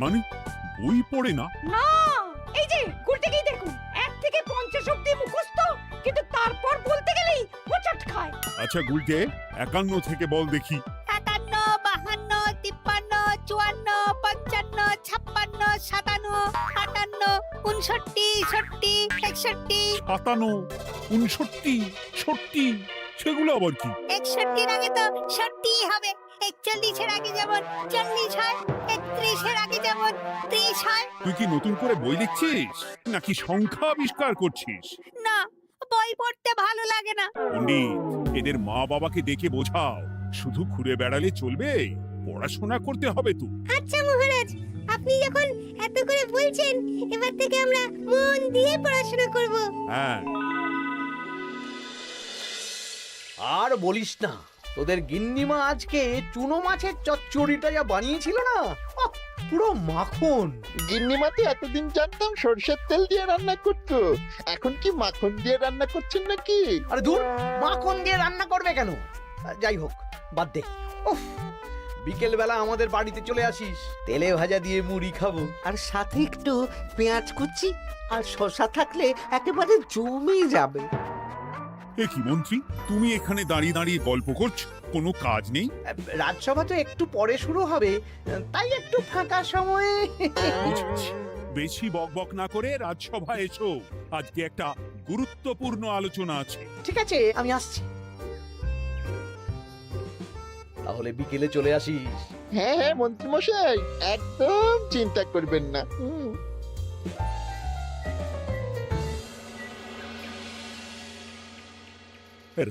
মানে বই পড়ে না? না, এই যে গুলটেকেই দেখুন, 1 থেকে 50 অব্দি মুখস্থ, কিন্তু তারপর বলতে গেলেই হোঁচট খায়। আচ্ছা গুলটে, 51 থেকে বল দেখি। 51, 52, 53, 54, 55, 56, 57, 58, 59, 60, 61। 57, 59, 60, সেগুলো আবার কি? 61 আগে তো 60 হবে, 41 আগে যেমন 40 হয়, 31 আগে যেমন 30 হয়। তুই কি নতুন করে বই লিখছিস নাকি সংখ্যা আবিষ্কার করছিস? না, বই পড়তে ভালো লাগে না। পণ্ডিত, এদের মা বাবাকে ডেকে বোঝাও, শুধু ঘুরে বেড়ালে চলবে, পড়াশোনা করতে হবে তো। আচ্ছা মহারাজ, আপনি যখন এত করে বলছেন, এবার থেকে আমরা মন দিয়ে পড়াশোনা করব। হ্যাঁ, আর বলিস না, তোদের গিন্নিমা আজকে চুনো মাছের চচ্চড়িটা যা বানিয়েছিল না, আহ, পুরো মাখন। গিন্নিমাতে এতদিন জানতাম সরষের তেল দিয়ে রান্না করতো, এখন কি মাখন দিয়ে রান্না করছেন নাকি? আরে দূর, মাখন দিয়ে রান্না করবে কেন? যাই হোক, বাদ দে। উফ, বিকেল বেলা আমাদের বাড়িতে চলে আসিস, তেলে ভাজা দিয়ে মুড়ি খাবো। আর সাথে একটু পেঁয়াজ কুচি আর শসা থাকলে একেবারে জমে যাবে। এ কি মন্ত্রী, তুমি এখানে দাঁড়িয়ে দাঁড়িয়ে গল্প করছো, কোনো কাজ নেই? রাজসভা তো একটু পরে শুরু হবে, তাই একটু ফাঁকা সময়ে। বুঝেছি। বেশি বকবক না করে রাজসভায় এসো, আজকে একটা গুরুত্বপূর্ণ আলোচনা আছে। ঠিক আছে, আমি আসছি। তাহলে বিকেলে চলে আসিস। হ্যাঁ হ্যাঁ মন্ত্রীমশাই, একদম চিন্তা করবেন না।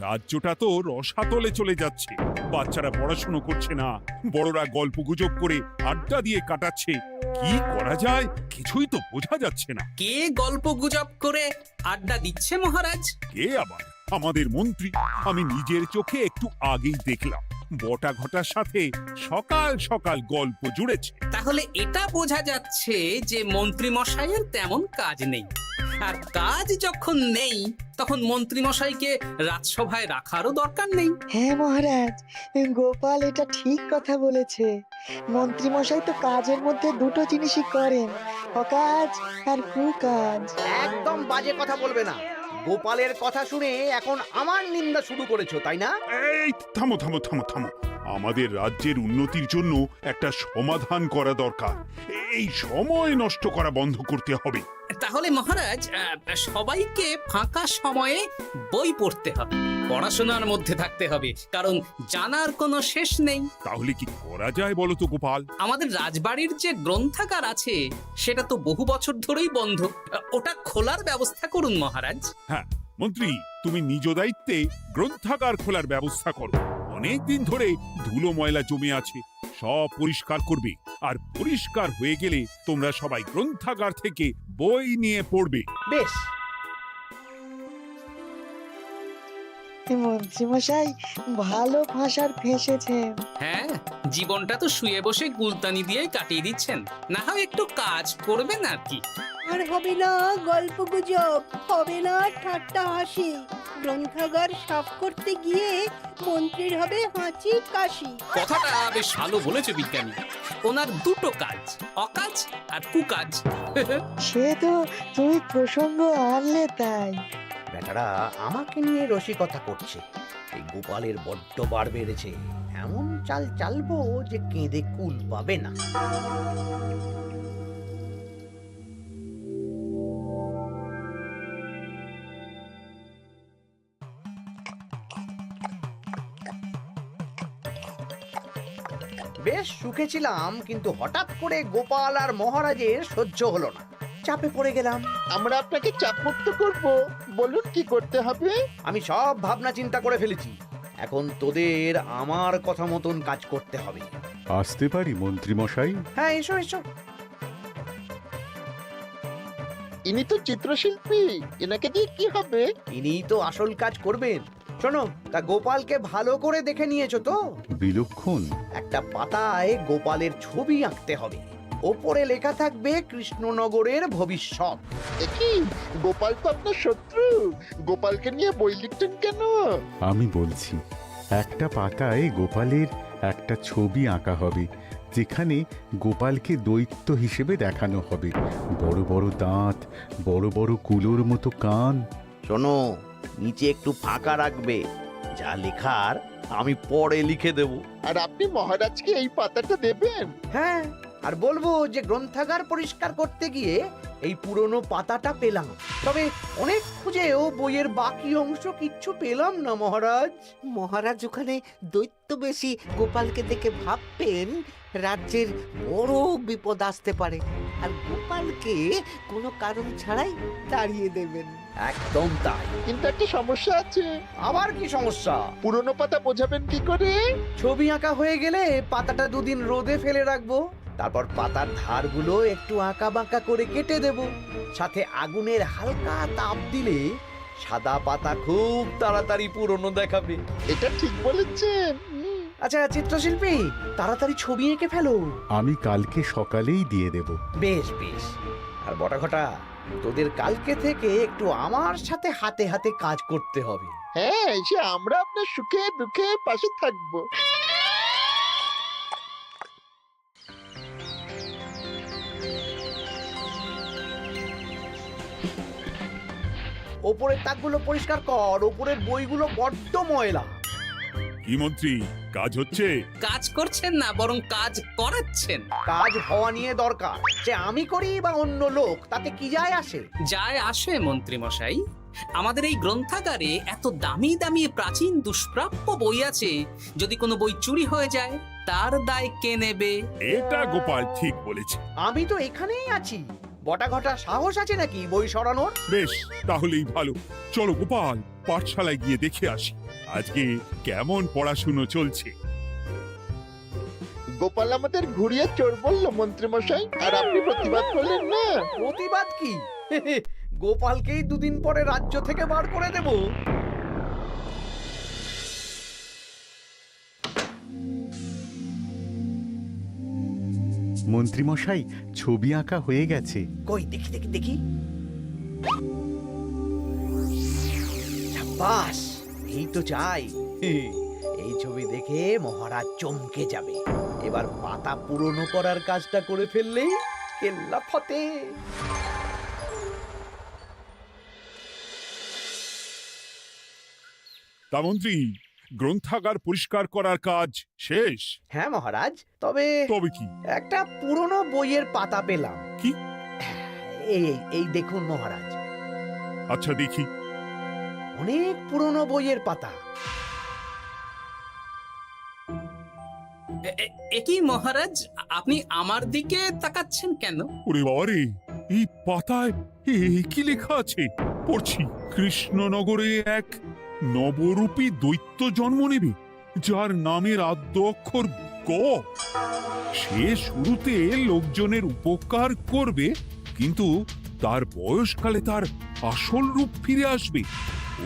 রাজ্যটা তো রসাতলে চলে যাচ্ছে, বাচ্চারা পড়াশুনো করছে না, বড়রা গল্প গুজব করে আড্ডা দিয়ে কাটাচ্ছে। কি করা যায় কিছুই তো বোঝা যাচ্ছে না। কে গল্প গুজব করে আড্ডা দিচ্ছে মহারাজ? কে আবার? আমাদের মন্ত্রী। আমি নিজের চোখে একটু আগেই দেখলাম, বটা ঘটার সাথে সকাল সকাল গল্প জুড়েছে। তাহলে এটা বোঝা যাচ্ছে যে মন্ত্রী মশাইয়ের তেমন কাজ নেই, আর কাজ যখন নেই তখন মন্ত্রী মশাইকে রাজসভায় রাখারও দরকার নেই। হ্যাঁ মহারাজ, গোপাল এটা ঠিক কথা বলেছে। মন্ত্রী মশাই তো কাজের মধ্যে দুটো জিনিসই করেন, অকাজ আর কুকাজ। একদম বাজে কথা বলবে না। গোপালের কথা শুনে এখন আমার নিন্দা শুরু করেছো, তাই না? এই থামো থামো থামো থামো, আমাদের রাজ্যের উন্নতির জন্য একটা সমাধান করা দরকার। এই সময় নষ্ট করা বন্ধ করতে হবে। তাহলে মহারাজ, সবাইকে ফাঁকা সময়ে বই পড়তে হবে, পড়াশোনার মধ্যে থাকতে হবে, কারণ জানার কোনো শেষ নেই। তাহলে কি করা যায় বলো তো গোপাল? আমাদের রাজবাড়ির যে গ্রন্থাগার আছে সেটা তো বহু বছর ধরেই বন্ধ, ওটা খোলার ব্যবস্থা করুন মহারাজ। হ্যাঁ মন্ত্রী, তুমি নিজ দায়িত্বে গ্রন্থাগার খোলার ব্যবস্থা করো। অনেক দিন ধরে ধুলো ময়লা জমে আছে, সব পরিষ্কার করবে, আর পরিষ্কার হয়ে গেলে তোমরা সবাই গ্রন্থাগার থেকে বই নিয়ে পড়বে। বেশ। মন্ত্রী মশাই ভালো ভাষার ফেঁসেছেন। হ্যাঁ, জীবনটা তো শুয়ে বসে গুলতানি দিয়ে কাটিয়ে দিচ্ছেন, না হয় একটু কাজ করবেন আর কি। আর হবে না গল্প গুজব, হবে না ঠাট্টা হাসি। গ্রন্থাগার সাফ করতে গিয়ে মন্ত্রীর হবে হাঁচি কাশি। কথাটা বেশ ভালো বলেছে বিজ্ঞানী। ওনার দুটো কাজ, অকাজ আর কুকাজ। সে তো তুমি প্রসঙ্গ আনলে তাই। বেটারা আমাকে নিয়ে রসিকতা করছে। এই গোপালের বড্ড বার বেড়েছে, এমন চাল চালবো যে কেঁদে কুল পাবে না। বেশ সুখে ছিলাম, কিন্তু হঠাৎ করে গোপাল আর মহারাজের সহ্য হলো না, চাপে পড়ে গেলাম। আমরা আপনাকে চাপমুক্ত করব, বলুন কি করতে হবে? আমি সব ভাবনা চিন্তা করে ফেলেছি, এখন তোদের আমার কথা মতন কাজ করতে হবে। আসতে পারি মন্ত্রী মশাই? হ্যাঁ, এসো এসো। ইনি তো চিত্রশিল্পী, এনাকে দিয়ে কি হবে? ইনিই তো আসল কাজ করবেন। শোনো, তা গোপালকে ভালো করে দেখে নিয়েছো তো? বিলক্ষণ। একটা পাতায় গোপালের ছবি আঁকতে হবে, ওপরে লেখা থাকবে কৃষ্ণনগরের ভবিষ্যৎ। কি গোপাল তো আপনার শত্রু, গোপালকে নিয়ে বই লিখতেন কেন? আমি বলছি, একটা পাতায় গোপালের একটা ছবি আঁকা হবে, যেখানে গোপালকে দৈত্য হিসেবে দেখানো হবে। বড় বড় দাঁত, বড় বড় কুলোর মতো কান। শোনো, নিচে একটু ফাঁকা রাখবে, যা লেখার আমি পরে লিখে দেব। আর আপনি মহারাজকে এই পাতাটা দেবেন? হ্যাঁ, আর বলবো যে গ্রন্থাগার পরিষ্কার করতে গিয়ে এই পুরনো পাতাটা পেলাম, তবে অনেক খুঁজেও বইয়ের বাকি অংশ কিচ্ছু পেলাম না মহারাজ। মহারাজ ওখানে দৈত্য বেশি গোপালকে দেখে ভাববেন রাজ্যের বড় বিপদ আসতে পারে, আর গোপালকে কোনো কারণ ছাড়াই তাড়িয়ে দেবেন। একদম তাই। কিন্তু একটা সমস্যা আছে। আবার কি সমস্যা? পুরনো পাতা বোঝাবেন কি করে? ছবি আঁকা হয়ে গেলে পাতাটা দুদিন রোদে ফেলে রাখবো, তারপর পাতার ধারগুলো একটু আঁকা বাঁকা করে কেটে দেব, সাথে আগুনের হালকা তাপ দিলে সাদা পাতা খুব তাড়াতাড়ি পুরনো দেখাবে। এটা ঠিক বলেছেন। আচ্ছা চিত্রশিল্পী, তাড়াতাড়ি ছবি এঁকে ফেলো। আমি কালকে সকালেই দিয়ে দেব। বেশ বেশ। আর বটাঘটা, তোদের কালকে থেকে একটু আমার সাথে হাতে হাতে কাজ করতে হবে। হ্যাঁ, সে আমরা আপনার সুখে দুঃখে পাশে থাকবো। ওপরের তাকগুলো পরিষ্কার কর, ওপরের বইগুলো বড্ড ময়লা। কি মন্ত্রী, কাজ হচ্ছে? কাজ করছেন না, বরং কাজ করাচ্ছেন। কাজ হওয়া নিয়ে দরকার, যে আমি করি বা অন্য লোক, তাতে কি যায় আসে? যায় আসে মন্ত্রী মশাই। আমাদের এই গ্রন্থাগারে এত দামি দামি প্রাচীন দুষ্প্রাপ্য বই আছে, যদি কোনো বই চুরি হয়ে যায় তার দায় কে নেবে? এটা গোপাল ঠিক বলেছে। আমি তো এখানেই আছি, বটাঘটা সাহস আছে নাকি বই সরানোর? বেশ, তাহলেই ভালো। চলো গোপাল, পাঠশালায় গিয়ে দেখে আসি আজকে কেমন পড়াশুনো চলছে। গোপাল আমাদের ঘুরিয়ে চোর বললো মন্ত্রী মশাই, আর আপনি প্রতিবাদ করলেন না। প্রতিবাদ কি? গোপালকেই দুদিন পরে রাজ্য থেকে বার করে দেব। মন্ত্রীমশাই, ছবি আঁকা হয়ে গেছে। কই দেখি দেখি দেখি। বাস, এই তো চাই। এই ছবি দেখে মহারাজ চমকে যাবে। এবার পাতা পুরনো করার কাজটা করে ফেললেই কেল্লা ফতে। তা মন্ত্রী, গ্রন্থাগার পরিষ্কার করার কাজ শেষ? হ্যাঁ মহারাজ, তবে তবে কি? একটা পুরনো বইয়ের পাতা পেলাম। কি? এই এই দেখুন মহারাজ, আচ্ছা দেখি। অনেক পুরনো বইয়ের পাতা। একই মহারাজ, আপনি আমার দিকে তাকাচ্ছেন কেন? ওরে বাবারে, এই পাতায় কি লেখা আছে? পড়ছি, কৃষ্ণনগরে এক নবরূপী দৈত্য জন্ম নেবে, যার নামের আদ্য অক্ষর গ। সে শুরুতে লোকজনের উপকার করবে, কিন্তু তার বয়সকালে তার আসল রূপ ফিরে আসবে।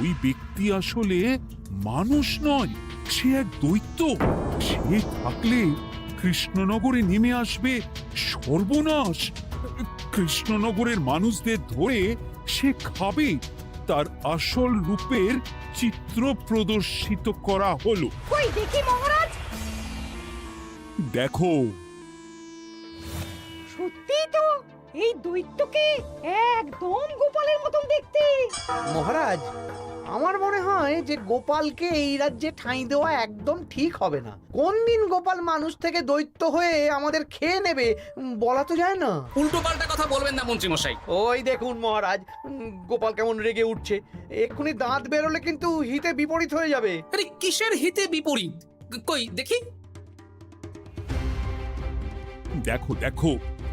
ওই ব্যক্তি আসলে মানুষ নয়, সে এক দৈত্য। সে থাকলে কৃষ্ণনগরে নেমে আসবে সর্বনাশ। কৃষ্ণনগরের মানুষদের ধরে সে খাবে। তার আসল রূপের চিত্র প্রদর্শিত করা হলো। কই দেখি মহারাজ। দেখো, সত্যি তো, এই দৈত্যকে একদম গোপালের মতন দেখতে। মহারাজ, আমার মনে হয় যে গোপালকে এই রাজ্যে ঠাঁই দেওয়া একদম ঠিক হবে না। কোন দিন গোপাল মানুষ থেকে দৈত্য হয়ে আমাদের খেয়ে নেবে বলা তো যায় না। উল্টো পাল্টা কথা বলবেন না মন্ত্রী মশাই। ওই দেখুন মহারাজ, গোপাল কেমন রেগে উঠছে। এক্ষুনি দাঁত বেরোলে কিন্তু হিতে বিপরীত হয়ে যাবে। আরে কিসের হিতে বিপরীত? কই দেখি। দেখো দেখো,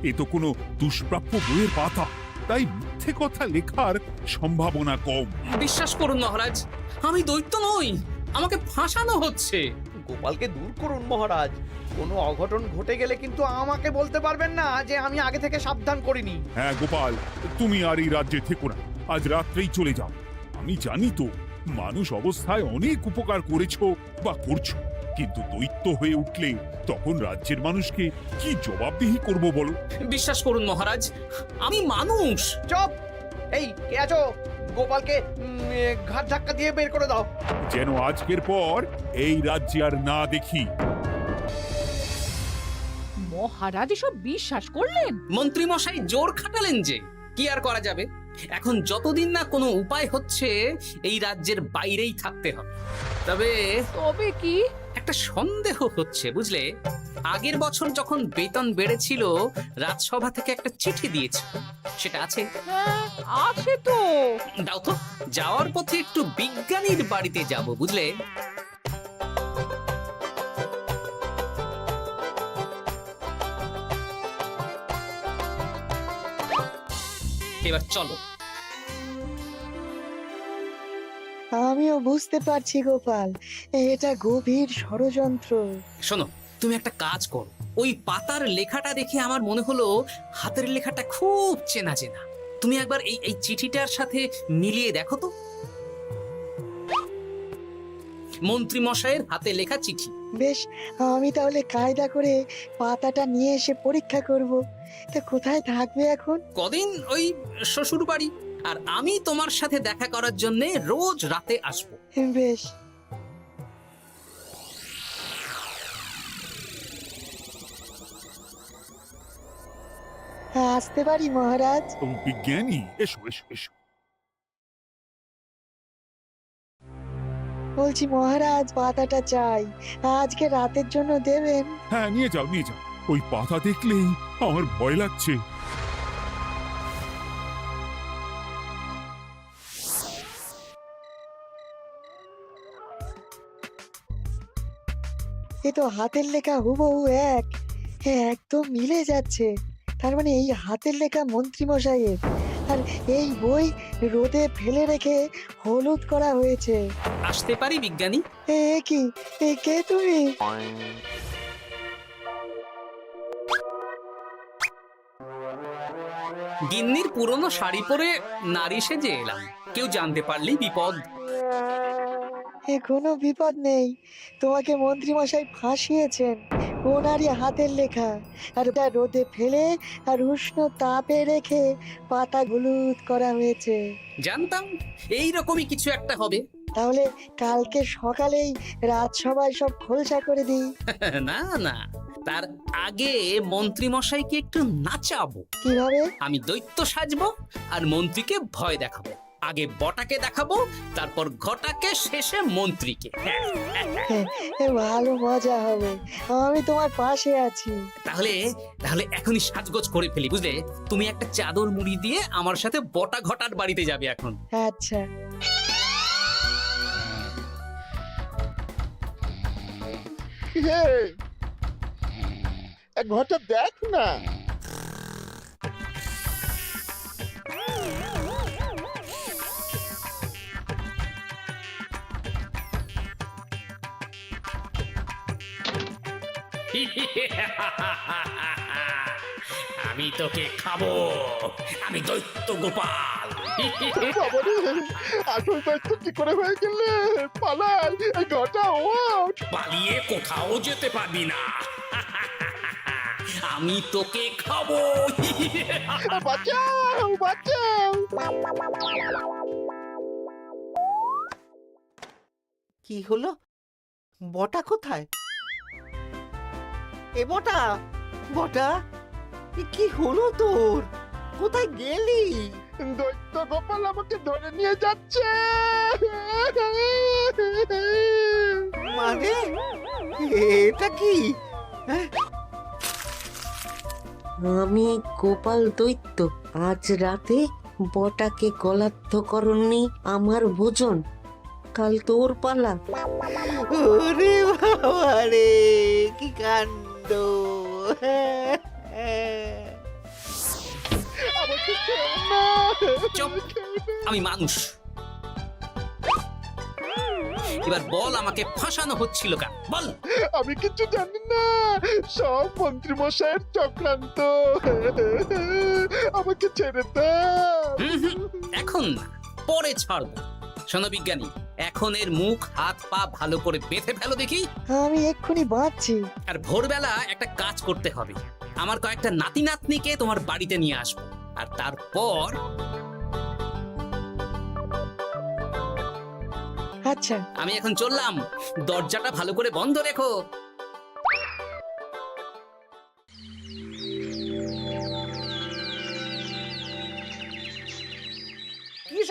এ তো কোনো দুষ্প্রাপ্য বইয়ের পাতা, তাই মিথ্যে কথা লেখার সম্ভাবনা কম। বিশ্বাস করুন মহারাজ, আমি দৈত্য নই, আমাকে ফাঁসানো হচ্ছে। গোপালকে দূর করুন মহারাজ। কোনো অঘটন ঘটে গেলে কিন্তু আমাকে বলতে পারবেন না যে আমি আগে থেকে সাবধান করিনি। হ্যাঁ গোপাল, তুমি আর এই রাজ্যে থেকো না, আজ রাত্রেই চলে যাও। আমি জানি তো মানুষ অবস্থায় অনেক উপকার করেছো বা করছো, কিন্তু দৈত্য হয়ে উঠলে তখন রাজ্যের মানুষকে কি জবাবদিহি করব বলো? বিশ্বাস করুন মহারাজ, আমি মানুষ। চুপ! এই কে আছো? গোপালকে ঘাট ধাক্কা দিয়ে বের করে দাও। যেন আজকের পর এই রাজ্যে আর না দেখি। মহারাজ এসব বিশ্বাস করলেন? মন্ত্রী মশাই জোর খাটালেন যে, কি আর করা যাবে। এখন যতদিন না কোনো উপায় হচ্ছে এই রাজ্যের বাইরেই থাকতে হবে। তবে তবে কি? একটা সন্দেহ হচ্ছে বুঝলে। আগের বছর যখন বেতন বেড়েছিল রাজসভা থেকে একটা চিঠি দিয়েছে, সেটা আছে? হ্যাঁ, আছে তো। দাও তো, যাওয়ার পথে একটু বিজ্ঞানীর বাড়িতে যাব বুঝলে। এবার চলো। আমিও বুঝতে পারছি গোপাল, এটা গভীর ষড়যন্ত্র। শোনো, তুমি একটা কাজ করো। ওই পাতার লেখাটা দেখে আমার মনে হলো হাতের লেখাটা খুব চেনা চেনা। তুমি একবার এই চিঠিটার সাথে মিলিয়ে দেখো তো। মন্ত্রী মশাইয়ের হাতে লেখা চিঠি। বেশ, আমি তাহলে কায়দা করে পাতাটা নিয়ে এসে পরীক্ষা করব। তা কোথায় থাকবে এখন? কদিন ওই শ্বশুর বাড়ি, আর আমি তোমার সাথে দেখা করার জন্য রোজ রাতে আসবো। বেশ। আসতে পারি মহারাজ? ও বিজ্ঞানী, এসো এসো এসো। বলছি মহারাজ, পাতাটা চাই, আজকে রাতের জন্য দেবেন? হ্যাঁ, নিয়ে যাও নিয়ে যাও। ওই পাতা দেখলেই আমার ভয় লাগছে। এ তো হাতের লেখা হুবহু এক। হ্যাঁ, একদম মিলে যাচ্ছে। তার মানে এই হাতের লেখা মন্ত্রী মশাইয়ের, আর এই বই রোদে ফেলে রেখে হলুদ করা হয়েছে। আসতে পারি বিজ্ঞানী? এ কি, এ কে তুমি? গিন্নির পুরনো শাড়ি পরে নারী সেজে এলাম, কেউ জানতে পারলেই বিপদ। এ কোনো বিপদ নেই, তোমাকে মন্ত্রী মশাই ফাঁসিয়েছেন। ওনারই হাতের লেখা, আর ওটা রোদে ফেলে আর উষ্ণ তাপে রেখে পাতা হলুদ করা হয়েছে। জানতাম এইরকমই কিছু একটা হবে। তাহলে কালকে সকালেই রাজসভায় সব খোলসা করে দিই। না না, তার আগে মন্ত্রী মশাইকে একটু নাচাবো। কিভাবে? আমি দৈত্য সাজবো আর মন্ত্রীকে ভয় দেখাবো। আগে বটাকে দেখাবো, তারপর ঘটাকে, শেষে মন্ত্রীকে। এ ভালো মজা হবে, আমি তোমার পাশে আছি। তাহলে তাহলে এখনই সাজগোজ করে ফেলি বুঝলে। তুমি একটা চাদর মুড়ি দিয়ে আমার সাথে বটা ঘটার বাড়িতে যাবে এখন। আচ্ছা। হে, এক ঘটা দেখ না। আমি তোকে খাবো, আমি দৈত্য গোপাল। বাবারে, আসল দায়িত্ব কি করে হয়ে গেলে? পালাই, এই ঘটা ওঠ। পালিয়ে কোথাও যেতে পারবি না। আমি তোকে খাবো। বাঁচাও বাঁচাও। কি হলো? বটা কোথায়? এ বটা, বটা, এ কি হলো তোর? কোথায় গেলি? দৈত্য গোপাল আমাকে ধরে নিয়ে যাচ্ছে। মানে এটা কি? আমি গোপাল দৈত্য, আজ রাতে বটাকে গলাদ্ধ করনি আমার ভোজন, কাল তোর পালা। ওরে বাবা রে, কি কাণ্ড! আমাকে খেও না। চুপ, আমি মানুষ। এবার বল, আমাকে ফাঁসানো হচ্ছিল কেন? বল। আমি কিছু জানি না, সব মন্ত্রী মশাইয়ের চক্রান্ত। আমাকে ছেড়ে দাও। এখন না, পরে ছাড়বো। শোনো বিজ্ঞানী, এখন এর মুখ হাত পা ভালো করে বেঁধে ফেলো দেখি। আমি এক্ষুনি বাঁচছি। আর ভোরবেলা একটা কাজ করতে হবে। আমার কয়েকটা নাতি নাতনিকে তোমার বাড়িতে নিয়ে আসবো, আর তারপর। আচ্ছা, আমি এখন চললাম, দরজাটা ভালো করে বন্ধ রেখো।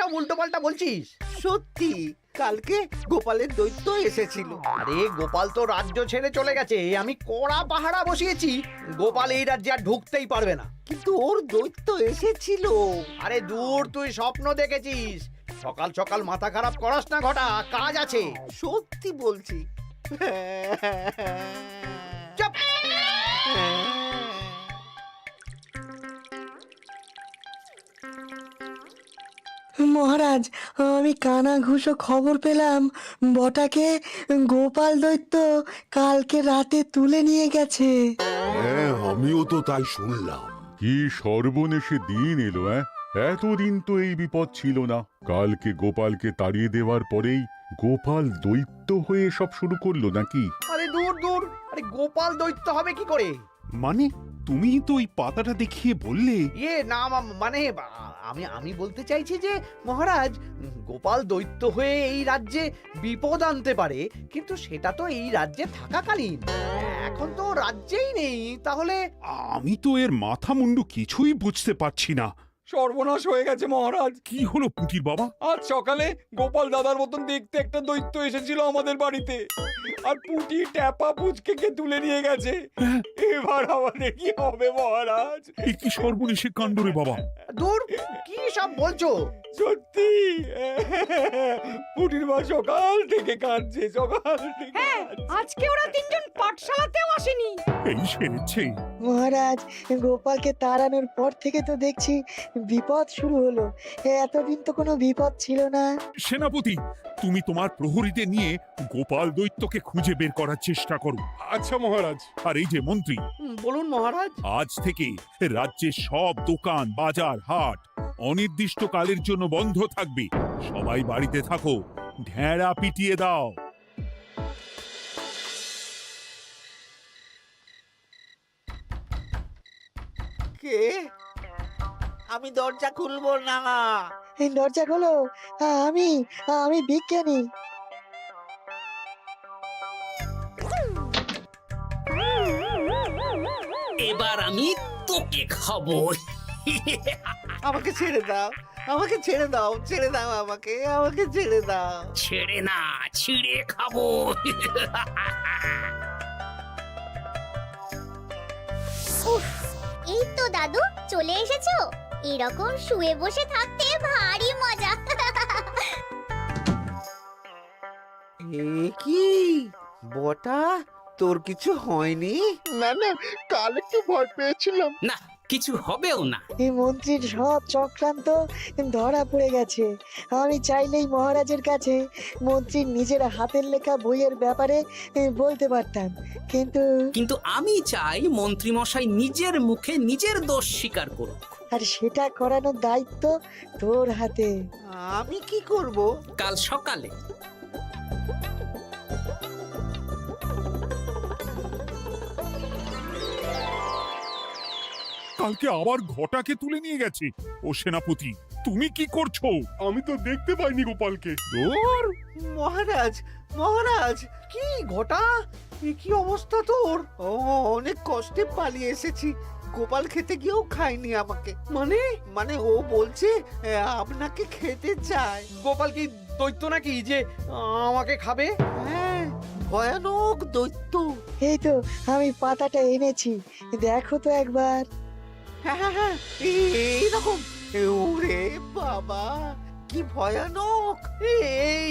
সব উল্টো পাল্টা বলছিস? সত্যি কালকে গোপালের দৈত্য এসেছিল। আরে গোপাল তো রাজ্য ছেড়ে চলে গেছে, আমি কড়া পাহারা বসিয়েছি। গোপাল এই রাজ্যে আর ঢুকতেই পারবে না। কিন্তু ওর দৈত্য এসেছিল। আরে দূর, তুই স্বপ্ন দেখেছিস। সকাল সকাল মাথা খারাপ করাস না ঘটা, কাজ আছে। সত্যি বলছি। চুপ! মহারাজ, আমি কানা ঘুষো খবর পেলাম বটাকে গোপাল দৈত্য কালকে রাতে তুলে নিয়ে গেছে। হ্যাঁ, আমিও তো তাই শুনলাম। কি সর্বনেশে দিন এলো! এতদিন তো এই বিপদ ছিল না। কালকে গোপালকে তাড়িয়ে দেওয়ার পরেই গোপাল দৈত্য হয়ে সব শুরু করলো নাকি? আরে দূর দূর, আরে গোপাল দৈত্য হবে কি করে? মানে তুমি তো ওই পাতাটা দেখিয়ে বললে। না মানে আমি বলতে চাইছি যে মহারাজ, গোপাল দৈত্য হয়ে এই রাজ্যে বিপদ আনতে পারে, কিন্তু সেটা তো এই রাজ্যে থাকাকালীন। এখন তো রাজ্যেই নেই, তাহলে আমি তো এর মাথা মুন্ডু কিছুই বুঝতে পারছি না। সর্বনাশ হয়ে গেছে মহারাজ। কি হলো পুটির বাবা? আজ সকালে গোপাল দাদার মতন দেখতে একটা দৈত্য এসেছিল আমাদের বাড়িতে, আর পুটি ট্যাপা পুচকে তুলে নিয়ে গেছে। এবার আমাদের কি হবে মহারাজ? এ কি সর্বনেশে কাণ্ড রে বাবা! দূর, কি সব বলছো? সত্যি পুটির মা সকাল থেকে কাঁদছে, সকাল থেকে। আজকে ওরা তিনজন পাঠশালাতেও আসেনি। এই সেরেছে। মহারাজ, গোপালকে তাড়ানোর পর থেকে তো দেখছি বিপদ শুরু হলো। এতদিন তো কোনো বিপদ ছিল না। সেনাপতি, তুমি তোমার প্রহরীদের নিয়ে গোপাল দৈত্যকে খুঁজে বের করার চেষ্টা করো। আচ্ছা মহারাজ। আর এই যে মন্ত্রী, বলুন মহারাজ। আজ থেকে রাজ্যের সব দোকান, বাজার, হাট অনির্দিষ্টকালের জন্য বন্ধ থাকবে। সবাই বাড়িতে থাকো, ঢেঁড়া পিটিয়ে দাও। কে? আমি দরজা খুলবো না। এই দরজা খোলো, আমি আমি বিজ্ঞানী। এবার আমি তোকে খাবো। আমাকে ছেড়ে দাও, আমাকে ছেড়ে দাও, ছেড়ে দাও, আমাকে আমাকে ছেড়ে দাও। ছেড়ে না, ছিঁড়ে খাবো। এই তো দাদু চলে এসেছো। এরকম শুয়ে বসে থাকতে ভারী মজা। এ কি বটা, তোর কিছু হয়নি? না না, কাল একটু ভয় পেয়েছিলাম। না, কিছু হবেও না। এই মন্ত্রীর সব চক্রান্ত ধরা পড়ে গেছে। আমি চাইলেই মহারাজের কাছে মন্ত্রীর নিজের হাতের লেখা বইয়ের ব্যাপারে বলতে পারতাম, কিন্তু কিন্তু আমি চাই মন্ত্রী মশাই নিজের মুখে নিজের দোষ স্বীকার করুক। আর সেটা করানোর দায়িত্ব তোর হাতে। আমি কি করব? কাল সকালে কালকে আবার ঘটাকে তুলে নিয়ে গেছে। ও সেনাপতি, তুমি কি করছো? আমি তো দেখতে পাইনি গোপালকে। দূর! মহারাজ, মহারাজ, কি ঘটা, এ কি অবস্থা তোর? ও অনেক কষ্টে পালিয়ে এসেছি। গোপাল খেতে গিয়েও খায়নি আমাকে। মানে মানে ও বলছে আপনাকে খেতে চায়। গোপাল কি দৈত্য নাকি যে আমাকে খাবে? হ্যাঁ, ভয়ানক দৈত্য। এই তো আমি পাতাটা এনেছি, দেখো তো একবার। হ্যাঁ হ্যাঁ হ্যাঁ, এইরকম। ওরে বাবা, কি ভয়ানক! এই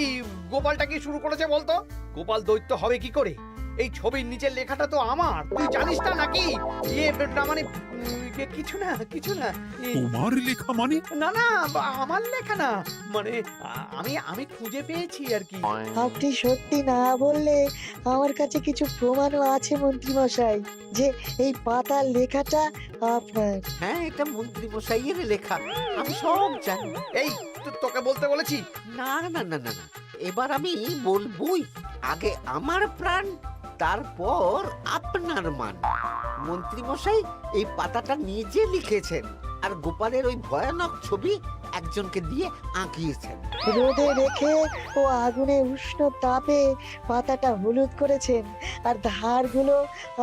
গোপালটা কি শুরু করেছে বলতো? গোপাল দৈত্য হবে কি করে? এই ছবির নিচের লেখাটা তো আমার, তুই জানিস না নাকি? না মানে কিছু না, কিছু না। তোমার লেখা মানে? না না, আমার লেখা না, মানে আমি খুঁজে পেয়েছি আর কি। আপনি সত্যি না বললে আমার কাছে কিছু প্রমাণও আছে মন্ত্রী মশাই, যে এই পাতার লেখাটা আপনার। হ্যাঁ, এটা মন্ত্রী মশাইয়ের লেখা, আমি সব জানি। এই তোকে বলতে বলেছি। না না না না না, এবার আমি বলবই। আগে আমার প্রাণ, তারপর আপনার মান। মন্ত্রী মশাই এই পাতাটা নিজে লিখেছেন, আর গোপালের ওই ভয়ানক ছবি একজনকে দিয়ে আঁকিয়েছেন। রোদে রেখে ও আগুনে উষ্ণ তাপে পাতাটা হলুদ করেছেন, আর ধারগুলো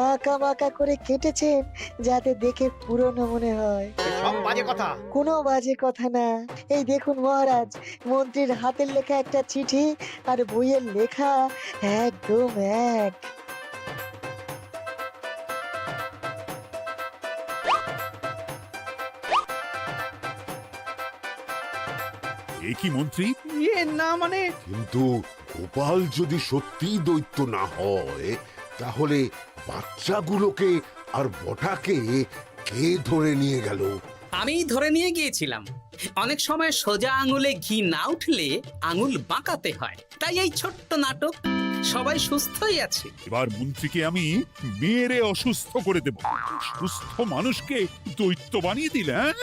আঁকা বাঁকা করে কেটেছেন যাতে দেখে পুরনো মনে হয়। সব বাজে কথা। কোনো বাজে কথা না। এই দেখুন মহারাজ, মন্ত্রীর হাতের লেখা একটা চিঠি আর বইয়ের লেখা একদম এক। এ কি মন্ত্রী? ইয়ে না মানে কিন্তু গোপাল যদি সত্যি দৈত্য না হয় তাহলে বাচ্চাগুলোকে আর বটাকে কে ধরে নিয়ে গেল? আমি ধরে নিয়ে গিয়েছিলাম। অনেক সময় সোজা আঙুলে ঘি না উঠলে আঙুল বাঁকাতে হয়, তাই এই ছোট্ট নাটক। সবাই সুস্থই আছে। এবার মন্ত্রীকে আমি মেরে অসুস্থ করে দেব। সুস্থ মানুষকে দৈত্য বানিয়ে দিলে, হ্যাঁ?